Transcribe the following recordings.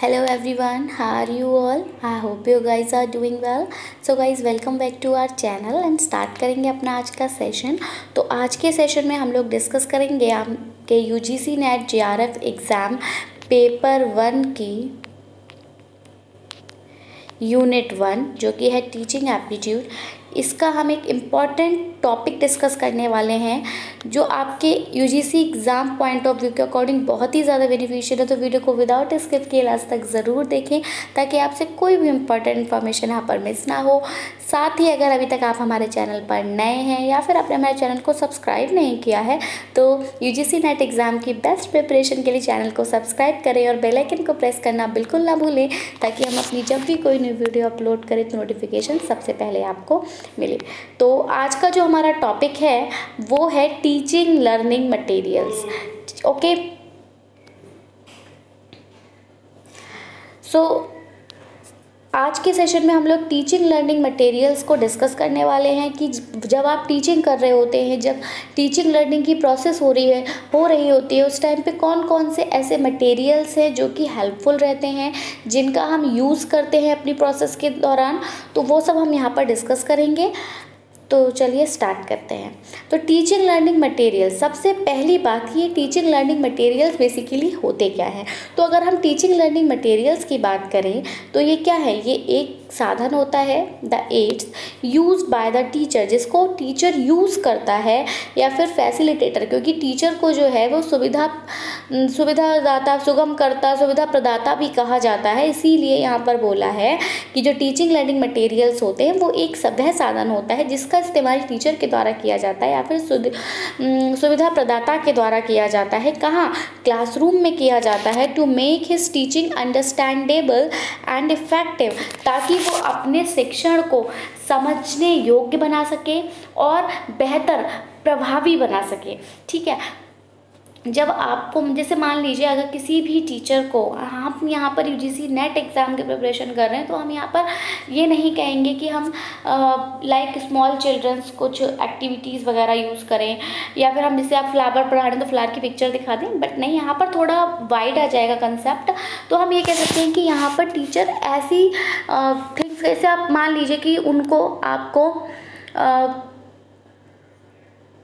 Hello everyone, how are you all? I hope you guys are doing well. So guys, welcome back to our channel and start करेंगे अपना आज का session. तो आज के session में हम लोग डिस्कस करेंगे आपके UGC net JRF exam paper 1 की यूनिट 1 जो कि है टीचिंग एप्टीट्यूड। इसका हम एक इम्पॉर्टेंट टॉपिक डिस्कस करने वाले हैं जो आपके UGC exam point of view के अकॉर्डिंग बहुत ही ज़्यादा बेनिफिशियल है। तो वीडियो को विदाउट स्किप किए लास्ट तक ज़रूर देखें ताकि आपसे कोई भी इम्पॉर्टेंट इन्फॉर्मेशन यहाँ पर मिस ना हो। साथ ही अगर अभी तक आप हमारे चैनल पर नए हैं या फिर आपने हमारे चैनल को सब्सक्राइब नहीं किया है तो UGC नेट एग्ज़ाम की बेस्ट प्रिपरेशन के लिए चैनल को सब्सक्राइब करें और बेल आइकन को प्रेस करना बिल्कुल ना भूलें ताकि हम अपनी जब भी कोई न्यू वीडियो अपलोड करें तो नोटिफिकेशन सबसे पहले आपको मिले। तो आज का जो हमारा टॉपिक है वो है टीचिंग लर्निंग मटेरियल्स। ओके, सो आज के सेशन में हम लोग टीचिंग लर्निंग मटेरियल्स को डिस्कस करने वाले हैं कि जब आप टीचिंग कर रहे होते हैं, जब टीचिंग लर्निंग की प्रोसेस हो रही होती है उस टाइम पे कौन कौन से ऐसे मटेरियल्स हैं जो कि हेल्पफुल रहते हैं, जिनका हम यूज़ करते हैं अपनी प्रोसेस के दौरान। तो वो सब हम यहाँ पर डिस्कस करेंगे। तो चलिए स्टार्ट करते हैं। तो टीचिंग लर्निंग मटेरियल, सबसे पहली बात ये टीचिंग लर्निंग मटेरियल्स बेसिकली होते क्या हैं। तो अगर हम टीचिंग लर्निंग मटेरियल्स की बात करें तो ये क्या है, ये एक साधन होता है the aids use by the teacher, जिसको टीचर यूज़ करता है या फिर फैसिलिटेटर, क्योंकि टीचर को जो है वो सुविधादाता, सुविधा प्रदाता भी कहा जाता है। इसीलिए यहाँ पर बोला है कि जो टीचिंग लर्निंग मटेरियल्स होते हैं वो एक सभ्य साधन होता है जिसका इस्तेमाल टीचर के द्वारा किया जाता है या फिर सुविधा प्रदाता के द्वारा किया जाता है। कहाँ? क्लासरूम में किया जाता है to make his teaching understandable and effective, ताकि वो अपने शिक्षण को समझने योग्य बना सके और बेहतर प्रभावी बना सके। ठीक है, जब आपको जैसे मान लीजिए अगर किसी भी टीचर को हम यहाँ पर UGC नेट एग्ज़ाम की प्रिपरेशन कर रहे हैं तो हम यहाँ पर ये नहीं कहेंगे कि हम लाइक स्मॉल चिल्ड्रंस कुछ एक्टिविटीज़ वगैरह यूज़ करें या फिर हम जैसे आप फ्लावर पढ़ा रहे हैं तो फ्लावर की पिक्चर दिखा दें, बट नहीं, यहाँ पर थोड़ा वाइड आ जाएगा कंसेप्ट। तो हम ये कह सकते हैं कि यहाँ पर टीचर ऐसी थिंग्स, जैसे आप मान लीजिए कि आपको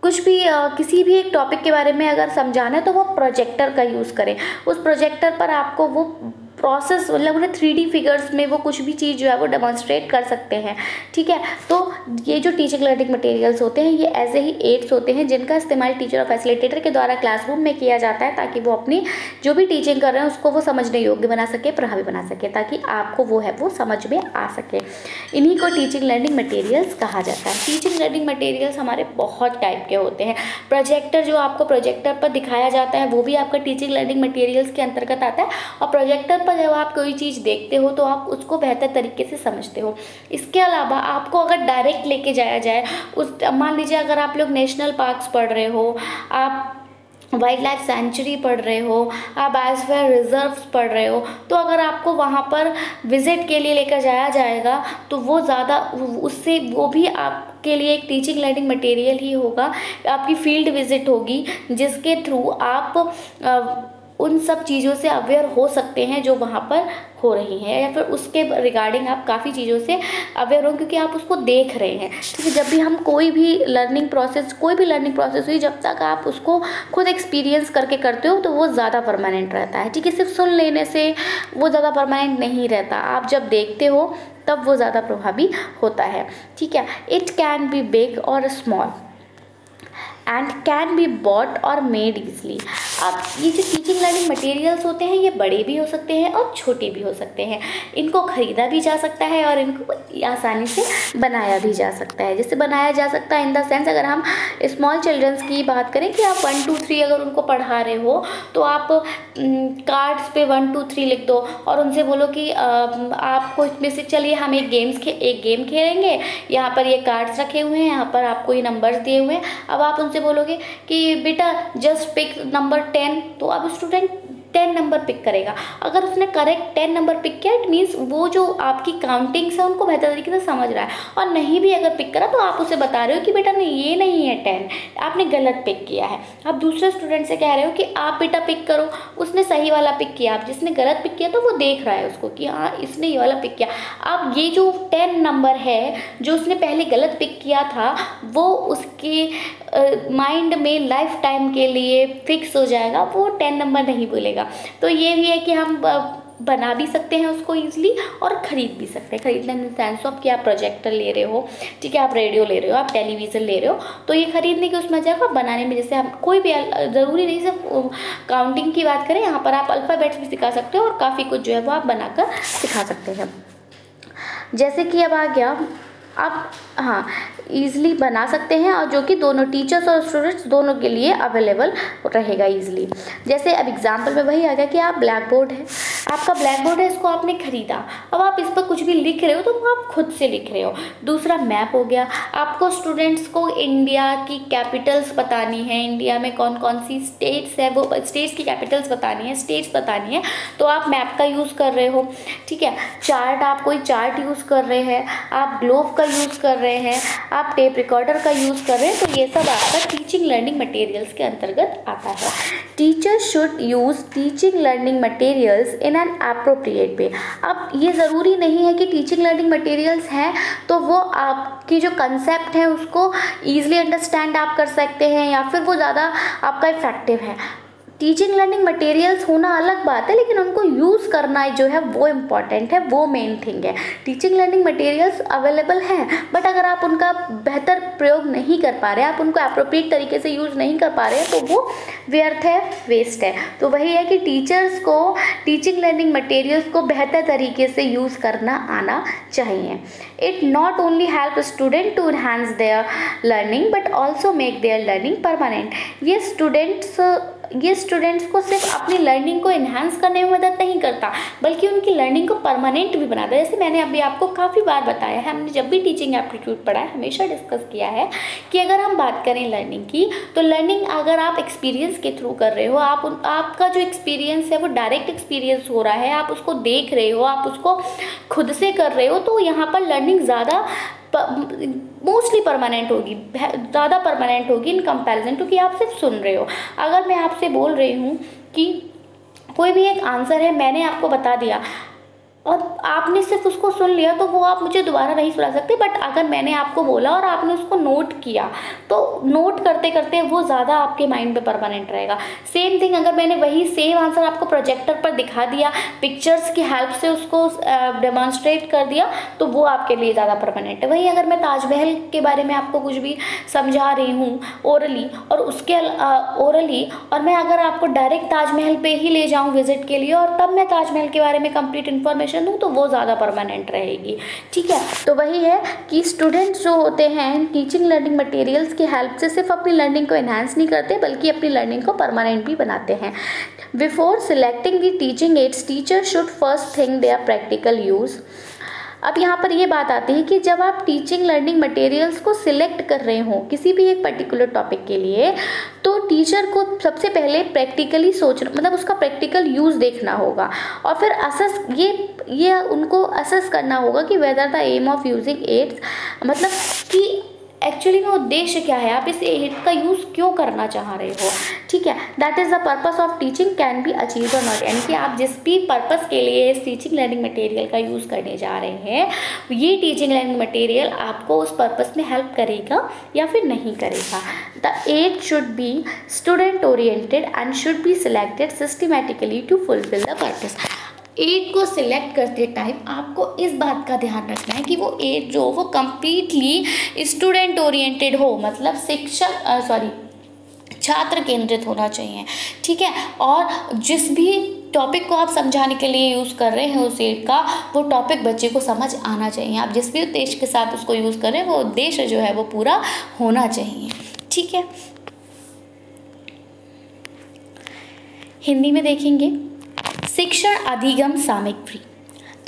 कुछ भी किसी भी एक टॉपिक के बारे में अगर समझाना है तो वो प्रोजेक्टर का यूज़ करें। उस प्रोजेक्टर पर आपको वो प्रोसेस, मतलब उन्हें 3D फिगर्स में वो कुछ भी चीज़ जो है वो डेमोन्स्ट्रेट कर सकते हैं। ठीक है, तो ये जो टीचिंग लर्निंग मटेरियल्स होते हैं ये ऐसे ही एड्स होते हैं जिनका इस्तेमाल टीचर और फैसिलिटेटर के द्वारा क्लासरूम में किया जाता है ताकि वो अपनी जो भी टीचिंग कर रहे हैं उसको वो समझने योग्य बना सके, प्रभावी बना सके, ताकि आपको वो है वो समझ में आ सके। इन्हीं को टीचिंग लर्निंग मटेरियल्स कहा जाता है। टीचिंग लर्निंग मटेरियल्स हमारे बहुत टाइप के होते हैं। प्रोजेक्टर, जो आपको प्रोजेक्टर पर दिखाया जाता है वो भी आपका टीचिंग लर्निंग मटेरियल्स के अंतर्गत आता है, और प्रोजेक्टर पर जब आप कोई चीज़ देखते हो तो आप उसको बेहतर तरीके से समझते हो। इसके अलावा आपको अगर डायरेक्ट लेके जाया जाए मान लीजिए अगर आप लोग नेशनल पार्क्स पढ़ रहे हो, आप वाइल्ड लाइफ सेंचुरी पढ़ रहे हो, आप बायोस्फीयर रिजर्व्स पढ़ रहे हो, तो अगर आपको वहाँ पर विज़िट के लिए लेकर जाया जाएगा तो वो ज़्यादा उससे वो भी आपके लिए एक टीचिंग लर्निंग मटेरियल ही होगा। आपकी फील्ड विज़िट होगी जिसके थ्रू आप उन सब चीज़ों से अवेयर हो सकते हैं जो वहाँ पर हो रही हैं, या फिर उसके रिगार्डिंग आप काफ़ी चीज़ों से अवेयर हो क्योंकि आप उसको देख रहे हैं। ठीक है, जब भी हम कोई भी लर्निंग प्रोसेस हुई, जब तक आप उसको खुद एक्सपीरियंस करके करते हो तो वो ज़्यादा परमानेंट रहता है। ठीक है, सिर्फ सुन लेने से वो ज़्यादा परमानेंट नहीं रहता, आप जब देखते हो तब वो ज़्यादा प्रभावी होता है। ठीक है, इट कैन बी बिग और small and can be bought और मेड ईजली। अब ये जो टीचिंग लर्निंग मटेरियल्स होते हैं ये बड़े भी हो सकते हैं और छोटे भी हो सकते हैं। इनको ख़रीदा भी जा सकता है और इनको आसानी से बनाया भी जा सकता है। जैसे बनाया जा सकता है इन द सेंस, अगर हम स्मॉल चिल्ड्रंस की बात करें कि आप 1 2 3 अगर उनको पढ़ा रहे हो तो आप कार्ड्स पे 1 2 3 लिख दो और उनसे बोलो कि आपको इसमें से चलिए हम एक गेम खेलेंगे, यहाँ पर ये कार्ड्स रखे हुए हैं, यहाँ पर आपको ये नंबर्स दिए हुए हैं। अब आप उनसे बोलोगे कि बेटा जस्ट पिक नंबर 10, तो अब स्टूडेंट 10 नंबर पिक करेगा। अगर उसने करेक्ट 10 नंबर पिक किया, इट मीन्स वो जो आपकी काउंटिंग्स है उनको बेहतर तरीके से समझ रहा है। और नहीं भी अगर पिक करा तो आप उसे बता रहे हो कि बेटा नहीं, ये नहीं है 10, आपने गलत पिक किया है। आप दूसरे स्टूडेंट से कह रहे हो कि आप बेटा पिक करो, उसने सही वाला पिक किया। आप जिसने गलत पिक किया तो वो देख रहा है उसको कि हाँ इसने ये वाला पिक किया। अब ये जो 10 नंबर है जो उसने पहले गलत पिक किया था, वो उसके माइंड में लाइफ टाइम के लिए फिक्स हो जाएगा, वो 10 नंबर नहीं बोलेगा। तो ये भी है कि हम बना भी सकते हैं उसको ईजिली और ख़रीद भी सकते हैं। खरीदने इन सेंस ऑफ कि आप प्रोजेक्टर ले रहे हो, ठीक है, आप रेडियो ले रहे हो, आप टेलीविज़न ले रहे हो, तो ये खरीदने की उसमें जाएगा। बनाने में जैसे हम कोई भी ज़रूरी नहीं सिर्फ काउंटिंग की बात करें, यहाँ पर आप अल्फ़ाबेट्स भी सिखा सकते हो और काफ़ी कुछ जो है वो आप बनाकर सिखा सकते हैं। जैसे कि अब आ गया, आप हाँ ईज़िली बना सकते हैं और जो कि दोनों टीचर्स और स्टूडेंट्स दोनों के लिए अवेलेबल रहेगा ईज़िली। जैसे अब एग्जांपल में वही आ गया कि आप ब्लैक बोर्ड है, आपका ब्लैक बोर्ड है, इसको आपने ख़रीदा, अब आप इस पर कुछ भी लिख रहे हो तो वो आप खुद से लिख रहे हो। दूसरा मैप हो गया, आपको स्टूडेंट्स को इंडिया की कैपिटल्स बतानी है, इंडिया में कौन कौन सी स्टेट्स है, वो स्टेट्स की कैपिटल्स बतानी है, स्टेट्स बतानी है, तो आप मैप का यूज़ कर रहे हो, ठीक है। चार्ट, आप कोई चार्ट यूज़ कर रहे हैं, आप ग्लोब का यूज़ कर रहे हैं, आप टेप रिकॉर्डर का यूज़ कर रहे हैं, तो ये सब आपका टीचिंग लर्निंग मटेरियल्स के अंतर्गत आता है। Teachers should use teaching learning materials in an appropriate way. अब ये ज़रूरी नहीं है कि टीचिंग लर्निंग मटेरियल्स हैं तो वो आपकी जो कंसेप्ट है उसको ईजिली अंडरस्टैंड आप कर सकते हैं या फिर वो ज़्यादा आपका इफेक्टिव है। टीचिंग लर्निंग मटेरियल्स होना अलग बात है, लेकिन उनको यूज़ करना जो है वो इम्पॉर्टेंट है, वो मेन थिंग है। टीचिंग लर्निंग मटेरियल्स अवेलेबल हैं, बट अगर आप उनका बेहतर प्रयोग नहीं कर पा रहे हैं, आप उनको अप्रोप्रिएट तरीके से यूज़ नहीं कर पा रहे हैं, तो वो व्यर्थ है, वेस्ट है। तो वही है कि टीचर्स को टीचिंग लर्निंग मटेरियल्स को बेहतर तरीके से यूज़ करना आना चाहिए। It not only help student to enhance their learning but also make their learning permanent. ये स्टूडेंट्स को सिर्फ अपनी लर्निंग को इन्हांस करने में मदद नहीं करता, बल्कि उनकी लर्निंग को परमानेंट भी बनाता है। जैसे मैंने अभी आपको काफ़ी बार बताया है, हमने जब भी टीचिंग एप्टीट्यूड पढ़ा है हमेशा डिस्कस किया है कि अगर हम बात करें लर्निंग की, तो लर्निंग अगर आप एक्सपीरियंस के थ्रू कर रहे हो, आपका जो एक्सपीरियंस है वो डायरेक्ट एक्सपीरियंस हो रहा है, आप उसको देख रहे हो, आप उसको खुद से कर रहे हो, तो यहाँ पर लर्निंग ज़्यादा मोस्टली परमानेंट होगी, ज़्यादा परमानेंट होगी इन कंपैरिजन टू कि आप सिर्फ सुन रहे हो। अगर मैं आपसे बोल रही हूँ कि कोई भी एक आंसर है, मैंने आपको बता दिया और आपने सिर्फ उसको सुन लिया, तो वो आप मुझे दोबारा नहीं सुना सकते। बट अगर मैंने आपको बोला और आपने उसको नोट किया, तो नोट करते करते वो ज़्यादा आपके माइंड में परमानेंट रहेगा। सेम थिंग अगर मैंने वही सेम आंसर आपको प्रोजेक्टर पर दिखा दिया, पिक्चर्स की हेल्प से उसको डेमॉन्स्ट्रेट कर दिया, तो वो आपके लिए ज़्यादा परमानेंट है। वही अगर मैं ताजमहल के बारे में आपको कुछ भी समझा रही हूँ ओरली, और उसके ओरली और मैं अगर आपको डायरेक्ट ताजमहल पे ही ले जाऊँ विजिट के लिए और तब मैं ताजमहल के बारे में कंप्लीट इन्फॉर्मेशन दूँ, तो वो ज़्यादा परमानेंट रहेगी, ठीक है। तो वही है कि स्टूडेंट्स जो होते हैं टीचिंग लर्निंग मटेरियल्स की हेल्प से सिर्फ अपनी लर्निंग को एनहांस नहीं करते, बल्कि अपनी लर्निंग को परमानेंट भी बनाते हैं। Before selecting the teaching aids, teacher should first think their practical use. अब यहाँ पर ये बात आती है कि जब आप टीचिंग लर्निंग मटेरियल्स को सिलेक्ट कर रहे हो किसी भी एक पर्टिकुलर टॉपिक के लिए, तो टीचर को सबसे पहले प्रैक्टिकली सोचना, मतलब उसका प्रैक्टिकल यूज़ देखना होगा और फिर असेस ये उनको असेस करना होगा कि whether the aim of using aids, मतलब कि एक्चुअली में उद्देश्य क्या है, आप इस एड का यूज़ क्यों करना चाह रहे हो, ठीक है। That is the purpose of teaching can be achieve और नॉट, यानी कि आप जिस भी पर्पस के लिए इस टीचिंग लर्निंग मटेरियल का यूज़ करने जा रहे हैं, ये टीचिंग लर्निंग मटेरियल आपको उस पर्पस में हेल्प करेगा या फिर नहीं करेगा। The aid should be student oriented and should be selected systematically to fulfil the purpose. Aid को सिलेक्ट करते टाइम आपको इस बात का ध्यान रखना है कि वो एड जो वो कम्प्लीटली स्टूडेंट ओरिएंटेड हो, मतलब छात्र केंद्रित होना चाहिए, ठीक है। और जिस भी टॉपिक को आप समझाने के लिए यूज़ कर रहे हैं उस एड का, वो टॉपिक बच्चे को समझ आना चाहिए। आप जिस भी उद्देश्य के साथ उसको यूज़ कर रहे हैं, वो उद्देश्य जो है वो पूरा होना चाहिए, ठीक है। हिंदी में देखेंगे, शिक्षण अधिगम सामग्री।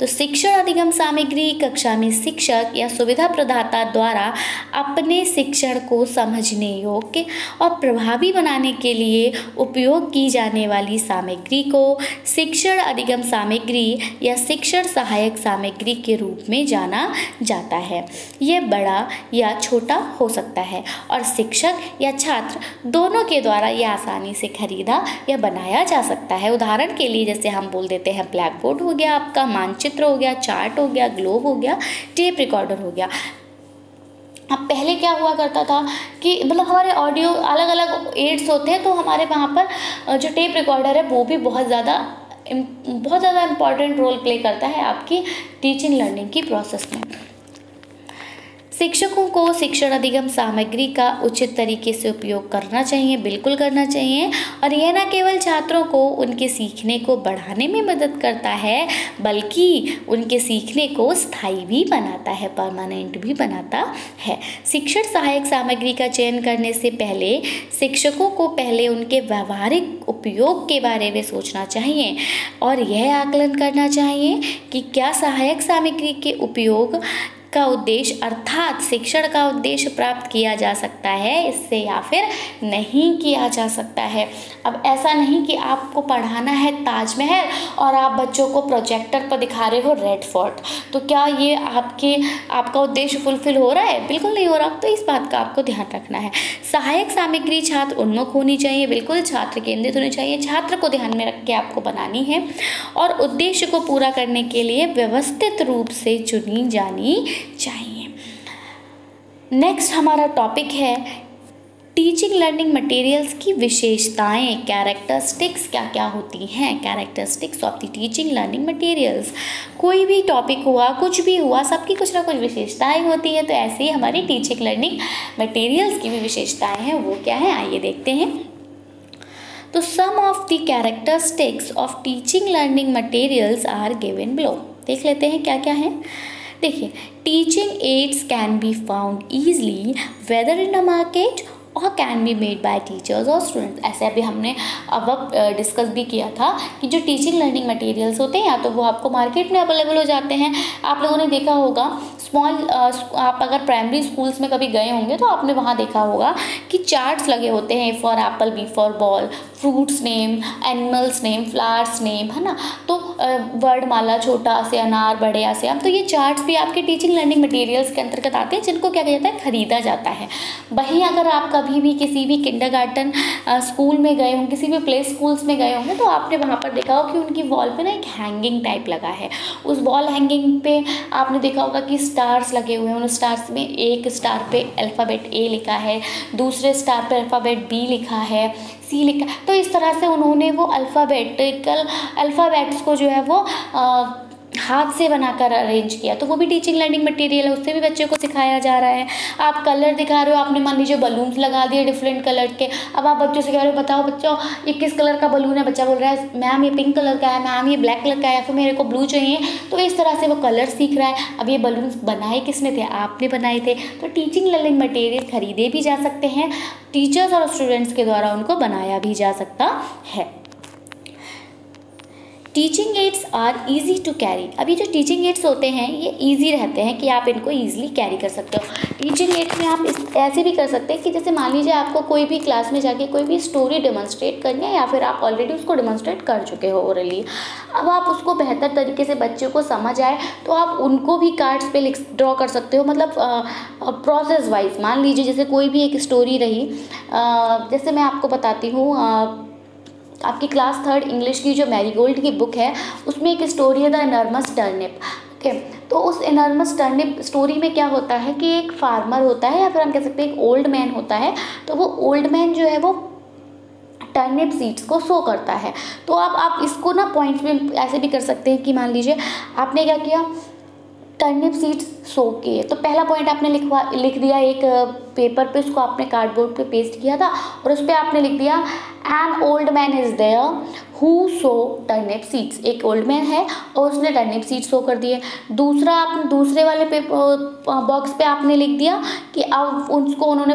तो शिक्षण अधिगम सामग्री कक्षा में शिक्षक या सुविधा प्रदाता द्वारा अपने शिक्षण को समझने योग्य और प्रभावी बनाने के लिए उपयोग की जाने वाली सामग्री को शिक्षण अधिगम सामग्री या शिक्षण सहायक सामग्री के रूप में जाना जाता है। यह बड़ा या छोटा हो सकता है और शिक्षक या छात्र दोनों के द्वारा यह आसानी से खरीदा या बनाया जा सकता है। उदाहरण के लिए जैसे हम बोल देते हैं ब्लैक बोर्ड हो गया, आपका मानचित्र हो गया, चार्ट हो गया, ग्लोब हो गया, टेप रिकॉर्डर हो गया। अब पहले क्या हुआ करता था कि मतलब हमारे ऑडियो अलग अलग एड्स होते हैं, तो हमारे वहाँ पर जो टेप रिकॉर्डर है वो भी बहुत ज़्यादा इम्पॉर्टेंट रोल प्ले करता है आपकी टीचिंग लर्निंग की प्रोसेस में। शिक्षकों को शिक्षण अधिगम सामग्री का उचित तरीके से उपयोग करना चाहिए, बिल्कुल करना चाहिए। और यह न केवल छात्रों को उनके सीखने को बढ़ाने में मदद करता है बल्कि उनके सीखने को स्थायी भी बनाता है, परमानेंट भी बनाता है। शिक्षण सहायक सामग्री का चयन करने से पहले शिक्षकों को पहले उनके व्यावहारिक उपयोग के बारे में सोचना चाहिए और यह आकलन करना चाहिए कि क्या सहायक सामग्री के उपयोग का उद्देश्य अर्थात शिक्षण का उद्देश्य प्राप्त किया जा सकता है इससे या फिर नहीं किया जा सकता है। अब ऐसा नहीं कि आपको पढ़ाना है ताजमहल और आप बच्चों को प्रोजेक्टर पर दिखा रहे हो रेड फोर्ट, तो क्या ये आपका उद्देश्य फुलफिल हो रहा है? बिल्कुल नहीं हो रहा। तो इस बात का आपको ध्यान रखना है। सहायक सामग्री छात्र उन्मुख होनी चाहिए, बिल्कुल छात्र केंद्रित होनी चाहिए, छात्र को ध्यान में रख के आपको बनानी है और उद्देश्य को पूरा करने के लिए व्यवस्थित रूप से चुनी जानी चाहिए। नेक्स्ट हमारा टॉपिक है टीचिंग लर्निंग मटेरियल्स की विशेषताएं, कैरेक्टरिस्टिक्स क्या क्या होती हैं, characteristics of the teaching learning materials. कोई भी टॉपिक हुआ, कुछ भी हुआ, सबकी कुछ ना कुछ विशेषताएं होती है, तो ऐसे ही हमारी टीचिंग लर्निंग मटेरियल्स की भी विशेषताएं हैं। वो क्या है आइए देखते हैं। तो some of the characteristics of teaching learning materials are given below. देख लेते हैं क्या क्या है। देखिए, teaching aids can be found easily whether in a market or can be made by teachers or students. ऐसे अभी हमने अब डिस्कस भी किया था कि जो टीचिंग लर्निंग मटेरियल्स होते हैं या तो वो आपको मार्केट में अवेलेबल हो जाते हैं। आप लोगों ने देखा होगा आप अगर प्राइमरी स्कूल्स में कभी गए होंगे तो आपने वहाँ देखा होगा कि चार्ट्स लगे होते हैं, A for apple, B for ball, fruits name, animals name, flowers name, है ना। तो वर्णमाला, छोटा से अनार, बड़े या से आम, तो ये चार्ट्स भी आपके टीचिंग लर्निंग मटेरियल्स के अंतर्गत आते हैं जिनको क्या किया जाता है, खरीदा जाता है। वहीं अगर आप कभी भी किसी भी किंडरगार्टन स्कूल में गए होंगे, किसी भी प्ले स्कूल्स में गए होंगे तो आपने वहाँ पर देखा होगा कि उनकी वॉल पे ना एक हैंगिंग टाइप लगा है। उस वॉल हैंगिंग पे आपने देखा होगा कि स्टार्स लगे हुए हैं। उन स्टार्स में एक स्टार पे अल्फ़ाबेट ए लिखा है, दूसरे स्टार पे अल्फ़ाबेट बी लिखा है, सी लिखा। तो इस तरह से उन्होंने वो अल्फ़ाबेट्स को जो है वो हाथ से बनाकर अरेंज किया। तो वो भी टीचिंग लर्निंग मटेरियल है, उससे भी बच्चे को सिखाया जा रहा है। आप कलर दिखा रहे हो, आपने मान लीजिए बलून्स लगा दिए डिफरेंट कलर के। अब आप बच्चों से कह रहे हो बताओ बच्चों ये किस कलर का बलून है, बच्चा बोल रहा है मैम ये पिंक कलर का है, मैम ये ब्लैक कलर का है, या फिर मेरे को ब्लू चाहिए। तो इस तरह से वो कलर सीख रहा है। अब ये बलून्स बनाए किसने थे, आपने बनाए थे। तो टीचिंग लर्निंग मटेरियल खरीदे भी जा सकते हैं, टीचर्स और स्टूडेंट्स के द्वारा उनको बनाया भी जा सकता है। Teaching aids are easy to carry. अभी जो टीचिंग एड्स होते हैं ये ईजी रहते हैं कि आप इनको ईजिली कैरी कर सकते हो। टीचिंग एड्स में आप ऐसे भी कर सकते हैं कि जैसे मान लीजिए आपको कोई भी क्लास में जाके कोई भी स्टोरी डेमोन्स्ट्रेट करनी है या फिर आप ऑलरेडी उसको डेमोन्स्ट्रेट कर चुके हो ओरली, अब आप उसको बेहतर तरीके से बच्चे को समझ आए तो आप उनको भी कार्ड्स पे ड्रॉ कर सकते हो। मतलब प्रोसेस वाइज मान लीजिए जैसे कोई भी एक स्टोरी रही, जैसे मैं आपको बताती हूँ, आपकी क्लास 3 इंग्लिश की जो मैरीगोल्ड की बुक है उसमें एक स्टोरी है द इनॉर्मस टर्निप। ओके, तो उस इनॉर्मस टर्निप स्टोरी में क्या होता है कि एक फार्मर होता है या फिर हम कह सकते हैं एक ओल्ड मैन होता है। तो वो ओल्ड मैन जो है वो टर्निप सीड्स को सो करता है। तो आप इसको ना पॉइंट्स में ऐसे भी कर सकते हैं कि मान लीजिए आपने क्या किया, टर्निप सीड्स सो किए। तो पहला पॉइंट आपने लिख दिया एक पेपर पे, उसको आपने कार्डबोर्ड पे पेस्ट किया था और उस पर आपने लिख दिया an old man is there who sow turnip seeds. एक ओल्ड मैन है और उसने टर्निप सीड्स सो कर दिए। दूसरा, आप दूसरे वाले बॉक्स पे आपने लिख दिया कि अब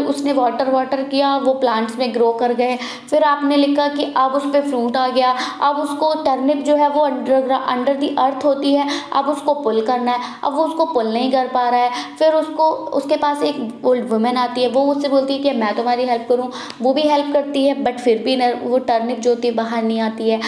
उसने वाटर किया, वो प्लांट्स में ग्रो कर गए। फिर आपने लिखा कि अब उस पर फ्रूट आ गया। अब उसको टर्निप जो है वो अंडर दी अर्थ होती है, अब उसको पुल करना है। अब वो उसको पुल नहीं कर पा रहा है। फिर उसके पास एक ओल्ड वुमेन आती है, वो उससे बोलती है कि मैं तुम्हारी हेल्प करूं। वो भी हेल्प करती है, बट फिर भी वो टर्निप जो होती है बाहर नहीं आती है।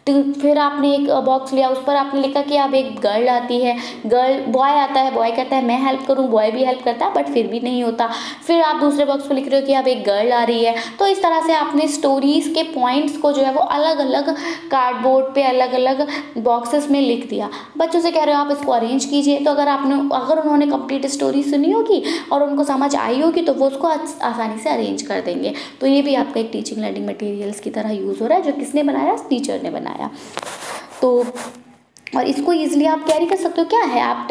तो फिर आपने एक बॉक्स लिया, उस पर आपने लिखा कि अब एक गर्ल आती है, बॉय आता है, बॉय कहता है मैं हेल्प करूं, बॉय भी हेल्प करता है, बट फिर भी नहीं होता। फिर आप दूसरे बॉक्स पर लिख रहे हो कि अब एक गर्ल आ रही है। तो इस तरह से आपने स्टोरीज के पॉइंट्स को जो है वो अलग अलग कार्डबोर्ड पे अलग अलग बॉक्सेस में लिख दिया। बच्चों से कह रहे हो आप इसको अरेंज कीजिए। तो अगर उन्होंने कंप्लीट स्टोरी सुनी होगी और उनको समझ आई होगी तो वो उसको आसानी से अरेंज कर देंगे। तो ये भी आपका एक टीचिंग लर्निंग मटेरियल्स की तरह यूज़ हो रहा है, जो किसने बनाया, टीचर ने बनाया। तो और इसको ईजिली आप कैरी कर सकते हो। क्या है, आप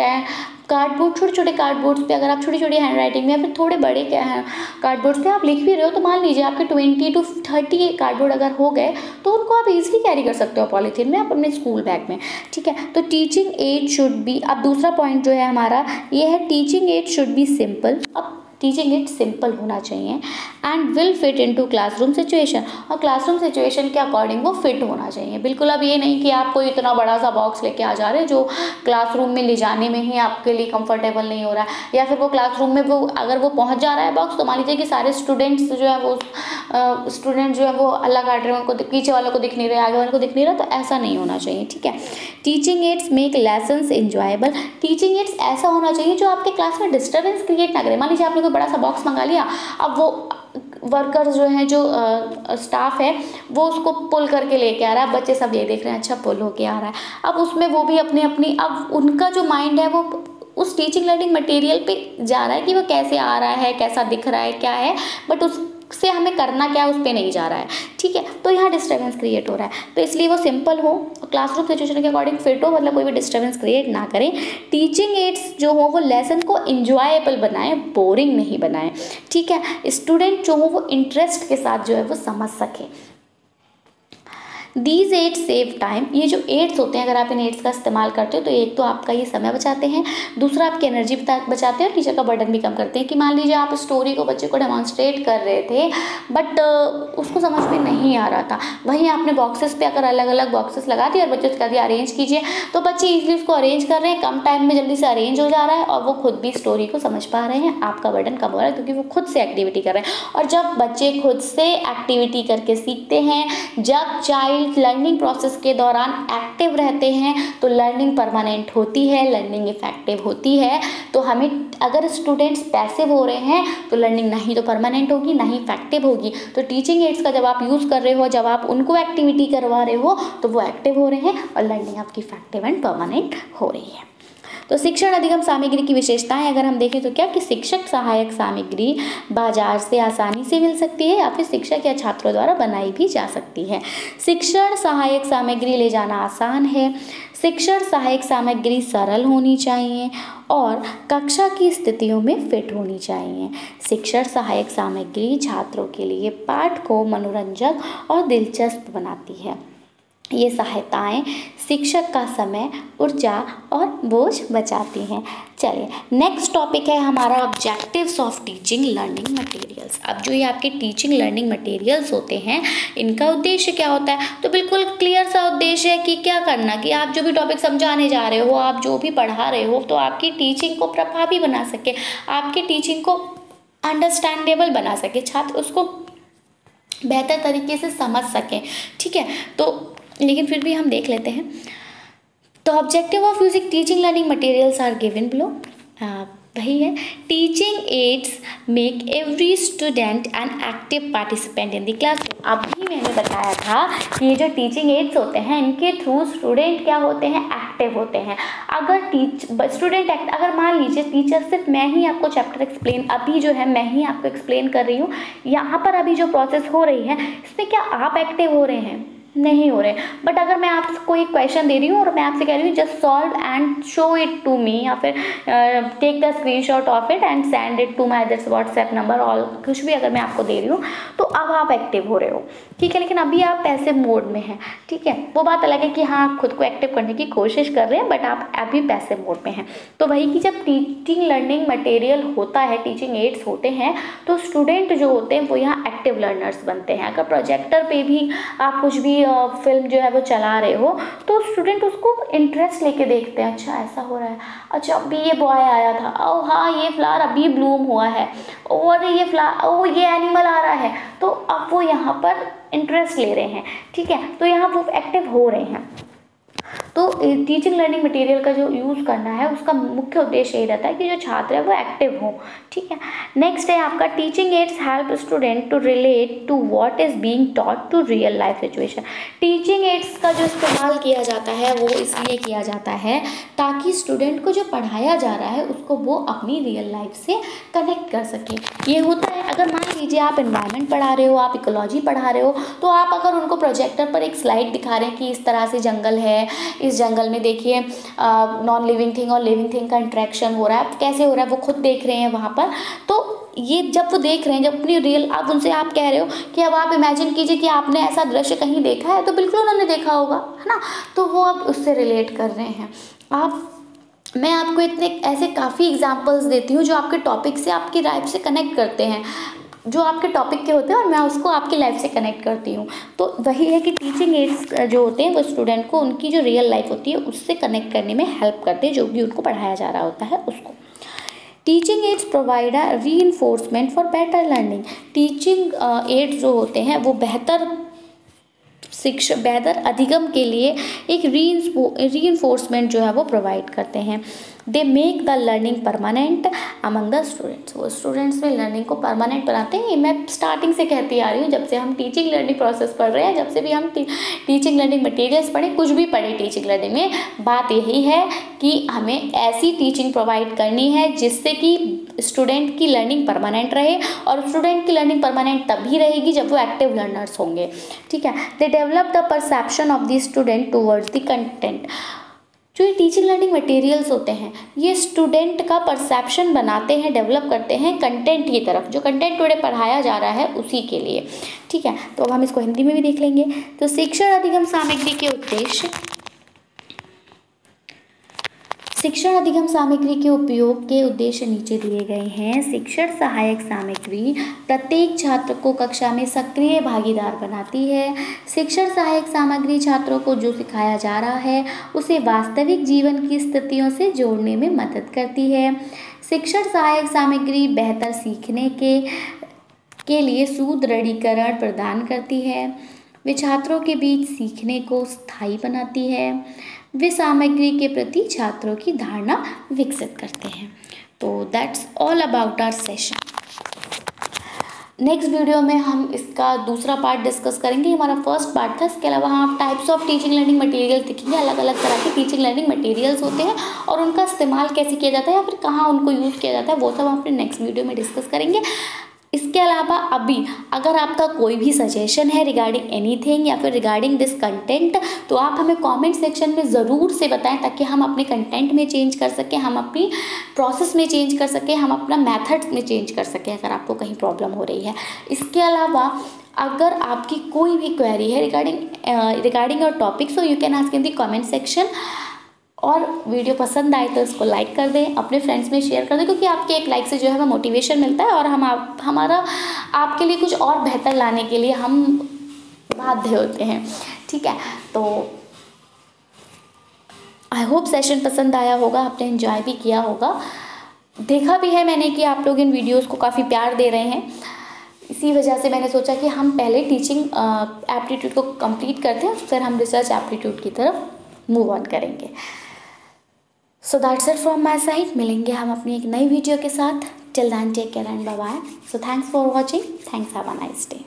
कार्डबोर्ड, छोटे छोटे कार्डबोर्ड्स पे अगर आप छोटी छोटी हैंड राइटिंग में या फिर थोड़े बड़े क्या है कार्डबोर्ड्स पे आप लिख भी रहे हो, तो मान लीजिए आपके 20 to 30 कार्डबोर्ड अगर हो गए तो उनको आप इजीली कैरी कर सकते हो पॉलीथीन में, आप अपने स्कूल बैग में। ठीक है, तो टीचिंग एड शुड बी, अब दूसरा पॉइंट जो है हमारा ये है, teaching add should B simple. अब टीचिंग एड सिंपल होना चाहिए and will fit into classroom situation, और क्लासरूम सिचुएशन के अकॉर्डिंग वो फिट होना चाहिए। बिल्कुल अब ये नहीं कि आप कोई इतना बड़ा सा बॉक्स लेके आ जा रहे हैं जो क्लासरूम में ले जाने में ही आपके लिए कंफर्टेबल नहीं हो रहा है, या फिर वो क्लासरूम में वो अगर वो पहुंच जा रहा है बॉक्स, तो मान लीजिए कि सारे स्टूडेंट्स जो है वो अल्लाह काट रहे हैं, उनको पीछे वालों को दिख नहीं रहा, आगे वालों को दिख नहीं रहा, तो ऐसा नहीं होना चाहिए। ठीक है, teaching aids make lessons enjoyable. Teaching ads ऐसा होना चाहिए जो आपके क्लास में डिस्टर्बेंस क्रिएट ना करे। मान लीजिए आपने कोई बड़ा सा बॉक्स मंगा लिया, अब वो वर्कर्स जो हैं, जो स्टाफ है, वो उसको पुल करके लेके आ रहा है, बच्चे सब ये देख रहे हैं अच्छा पुल होके आ रहा है। अब उसमें वो भी अपनी अब उनका जो माइंड है वो उस टीचिंग लर्निंग मटेरियल पे जा रहा है कि वो कैसे आ रहा है, कैसा दिख रहा है, क्या है, बट उससे हमें करना क्या है उस पर नहीं जा रहा है। ठीक है, तो यहाँ डिस्टर्बेंस क्रिएट हो रहा है, तो इसलिए वो सिंपल हो, क्लासरूम सिचुएशन के अकॉर्डिंग फिट हो, मतलब कोई भी डिस्टर्बेंस क्रिएट ना करें। टीचिंग एड्स जो हो वो लेसन को इंजॉयबल बनाए, बोरिंग नहीं बनाए। ठीक है, स्टूडेंट जो हो वो इंटरेस्ट के साथ जो है वो समझ सके। दीज एड्स सेव टाइम, ये जो एड्स होते हैं अगर आप इन एड्स का इस्तेमाल करते हो तो एक तो आपका ये समय बचाते हैं, दूसरा आपकी एनर्जी बचाते हैं और टीचर का बर्डन भी कम करते हैं। कि मान लीजिए आप स्टोरी को बच्चे को डेमॉन्स्ट्रेट कर रहे थे बट उसको समझ में नहीं आ रहा था, वहीं आपने बॉक्सेस पे अगर अलग अलग बॉक्सेस लगा दिए और बच्चे से कह दिया अरेंज कीजिए, तो बच्चे ईजिली उसको अरेंज कर रहे हैं, कम टाइम में जल्दी से अरेंज हो जा रहा है और वो खुद भी स्टोरी को समझ पा रहे हैं। आपका बर्डन कम हो रहा है क्योंकि वो खुद से एक्टिविटी कर रहे हैं। और जब बच्चे खुद से एक्टिविटी करके सीखते हैं, जब चाइल्ड लर्निंग प्रोसेस के दौरान एक्टिव रहते हैं, तो लर्निंग परमानेंट होती है, लर्निंग इफेक्टिव होती है। तो हमें अगर स्टूडेंट्स पैसिव हो रहे हैं तो लर्निंग नहीं तो परमानेंट होगी, नहीं इफेक्टिव होगी। तो टीचिंग एड्स का जब आप यूज़ कर रहे हो, जब आप उनको एक्टिविटी करवा रहे हो, तो वो एक्टिव हो रहे हैं और लर्निंग आपकी इफेक्टिव एंड परमानेंट हो रही है। तो शिक्षण अधिगम सामग्री की विशेषताएं अगर हम देखें तो क्या कि शिक्षक सहायक सामग्री बाजार से आसानी से मिल सकती है या फिर शिक्षक या छात्रों द्वारा बनाई भी जा सकती है। शिक्षण सहायक सामग्री ले जाना आसान है। शिक्षण सहायक सामग्री सरल होनी चाहिए और कक्षा की स्थितियों में फिट होनी चाहिए। शिक्षण सहायक सामग्री छात्रों के लिए पाठ को मनोरंजक और दिलचस्प बनाती है। ये सहायताएं शिक्षक का समय, ऊर्जा और बोझ बचाती हैं। चलिए नेक्स्ट टॉपिक है हमारा objectives of teaching learning materials. अब जो ये आपके टीचिंग लर्निंग मटेरियल्स होते हैं, इनका उद्देश्य क्या होता है? तो बिल्कुल क्लियर सा उद्देश्य है कि क्या करना, कि आप जो भी टॉपिक समझाने जा रहे हो, आप जो भी पढ़ा रहे हो, तो आपकी टीचिंग को प्रभावी बना सके, आपकी टीचिंग को अंडरस्टैंडेबल बना सके, छात्र उसको बेहतर तरीके से समझ सकें। ठीक है, तो लेकिन फिर भी हम देख लेते हैं। तो objective of using teaching learning materials are given below. वही है, teaching aids make every student an active participant in the classroom. अभी मैंने बताया था कि ये जो टीचिंग एड्स होते हैं, इनके थ्रू स्टूडेंट क्या होते हैं, एक्टिव होते हैं। अगर स्टूडेंट अगर मान लीजिए टीचर सिर्फ मैं ही आपको चैप्टर एक्सप्लेन, अभी जो है मैं ही आपको एक्सप्लेन कर रही हूँ, यहाँ पर अभी जो प्रोसेस हो रही है इसमें क्या आप एक्टिव हो रहे हैं? नहीं हो रहे। बट अगर मैं आपको एक क्वेश्चन दे रही हूँ और मैं आपसे कह रही हूँ just solve and show it to me, या फिर take the screenshot of it and send it to my this WhatsApp number, और कुछ भी अगर मैं आपको दे रही हूँ, तो अब आप एक्टिव हो रहे हो, ठीक है। लेकिन अभी आप पैसिव मोड में हैं, ठीक है। वो बात अलग है कि हाँ खुद को एक्टिव करने की कोशिश कर रहे हैं, बट आप अभी पैसिव मोड में हैं। तो वही कि जब टीचिंग लर्निंग मटेरियल होता है, टीचिंग एड्स होते हैं, तो स्टूडेंट जो होते हैं वो यहाँ एक्टिव लर्नर्स बनते हैं। अगर प्रोजेक्टर पे भी आप कुछ भी फिल्म जो है वो चला रहे हो, तो स्टूडेंट उसको इंटरेस्ट लेके देखते हैं, अच्छा ऐसा हो रहा है, अच्छा अभी ये बॉय आया था, ओ हाँ ये फ्लावर अभी ब्लूम हुआ है, और ये फ्लावर, ओ ये एनिमल आ रहा है, तो अब वो यहाँ पर इंटरेस्ट ले रहे हैं, ठीक है। तो यहाँ वो एक्टिव हो रहे हैं। तो टीचिंग लर्निंग मटेरियल का जो यूज़ करना है उसका मुख्य उद्देश्य ये रहता है कि जो छात्र है वो एक्टिव हो, ठीक है। नेक्स्ट है आपका teaching aids help student to relate to what is being taught to real life situation. Teaching aids का जो इस्तेमाल किया जाता है वो इसलिए किया जाता है ताकि स्टूडेंट को जो पढ़ाया जा रहा है उसको वो अपनी रियल लाइफ से कनेक्ट कर सके। ये होता है, अगर मान लीजिए आप एनवायरनमेंट पढ़ा रहे हो, आप इकोलॉजी पढ़ा रहे हो, तो आप अगर उनको प्रोजेक्टर पर एक स्लाइड दिखा रहे हैं कि इस तरह से जंगल है, इस जंगल में देखिए नॉन लिविंग थिंग और लिविंग थिंग का इंट्रैक्शन हो रहा है, कैसे हो रहा है वो खुद देख रहे हैं वहाँ पर। तो ये जब वो देख रहे हैं, जब अपनी रियल, आप उनसे आप कह रहे हो कि अब आप इमेजिन कीजिए कि आपने ऐसा दृश्य कहीं देखा है, तो बिल्कुल उन्होंने देखा होगा, है ना। तो वो अब उससे रिलेट कर रहे हैं। मैं आपको इतने ऐसे काफ़ी एग्जाम्पल्स देती हूँ जो आपके टॉपिक से, आपकी लाइफ से कनेक्ट करते हैं, जो आपके टॉपिक के होते हैं, और मैं उसको आपकी लाइफ से कनेक्ट करती हूँ। तो वही है कि टीचिंग एड्स जो होते हैं वो स्टूडेंट को उनकी जो रियल लाइफ होती है उससे कनेक्ट करने में हेल्प करते हैं, जो भी उनको पढ़ाया जा रहा होता है उसको। Teaching ads provide a reinforcement for better learning. Teaching ads जो होते हैं वो बेहतर अधिगम के लिए एक रीइंफोर्समेंट जो है वो प्रोवाइड करते हैं। They make the learning permanent among the students. वो स्टूडेंट्स में लर्निंग को परमानेंट बनाते हैं। मैं स्टार्टिंग से कहती आ रही हूँ, जब से हम टीचिंग लर्निंग प्रोसेस पढ़ रहे हैं, जब से भी हम टीचिंग लर्निंग मटेरियल्स पढ़े, कुछ भी पढ़े टीचिंग लर्निंग में, बात यही है कि हमें ऐसी टीचिंग प्रोवाइड करनी है जिससे कि स्टूडेंट की लर्निंग परमानेंट रहे, और स्टूडेंट की लर्निंग परमानेंट तभी रहेगी जब वो एक्टिव लर्नर्स होंगे, ठीक है। They develop the perception of the student towards the content. जो ये टीचिंग लर्निंग मटेरियल्स होते हैं ये स्टूडेंट का परसेप्शन बनाते हैं, डेवलप करते हैं कंटेंट की तरफ, जो कंटेंट टुडे पढ़ाया जा रहा है उसी के लिए, ठीक है। तो अब हम इसको हिंदी में भी देख लेंगे। तो शिक्षण अधिगम सामग्री के उद्देश्य, शिक्षण अधिगम सामग्री के उपयोग के उद्देश्य नीचे दिए गए हैं। शिक्षण सहायक सामग्री प्रत्येक छात्र को कक्षा में सक्रिय भागीदार बनाती है। शिक्षण सहायक सामग्री छात्रों को जो सिखाया जा रहा है उसे वास्तविक जीवन की स्थितियों से जोड़ने में मदद करती है। शिक्षण सहायक सामग्री बेहतर सीखने के लिए सुदृढ़ीकरण प्रदान करती है। वे छात्रों के बीच सीखने को स्थायी बनाती है। वे सामग्री के प्रति छात्रों की धारणा विकसित करते हैं। तो that's all about our session. Next video में हम इसका दूसरा पार्ट डिस्कस करेंगे। हमारा फर्स्ट पार्ट था, इसके अलावा हम types of teaching learning material दिखेंगे। अलग अलग तरह के टीचिंग लर्निंग मटेरियल्स होते हैं और उनका इस्तेमाल कैसे किया जाता है या फिर कहाँ उनको यूज़ किया जाता है, वो सब हम अपने नेक्स्ट वीडियो में डिस्कस करेंगे। इसके अलावा अभी अगर आपका कोई भी सजेशन है रिगार्डिंग एनीथिंग या फिर रिगार्डिंग दिस कंटेंट, तो आप हमें कमेंट सेक्शन में ज़रूर से बताएं, ताकि हम अपने कंटेंट में चेंज कर सकें, हम अपनी प्रोसेस में चेंज कर सकें, हम अपना मेथड में चेंज कर सकें अगर आपको कहीं प्रॉब्लम हो रही है। इसके अलावा अगर आपकी कोई भी क्वेरी है regarding your topic, so you can ask in the comment section. और वीडियो पसंद आए तो इसको लाइक कर दें, अपने फ्रेंड्स में शेयर कर दें, क्योंकि आपके एक लाइक से जो है हमें मोटिवेशन मिलता है और हमारा आपके लिए कुछ और बेहतर लाने के लिए हम बाध्य होते हैं, ठीक है। तो आई होप सेशन पसंद आया होगा, आपने एंजॉय भी किया होगा। देखा भी है मैंने कि आप लोग इन वीडियोज़ को काफ़ी प्यार दे रहे हैं, इसी वजह से मैंने सोचा कि हम पहले टीचिंग एप्टीट्यूड को कंप्लीट करते हैं, फिर हम रिसर्च एप्टीट्यूड की तरफ मूव ऑन करेंगे। So that's it from my side. मिलेंगे हम अपनी एक नई वीडियो के साथ। Till then take care and bye bye. So thanks for watching. Thanks, have a nice day.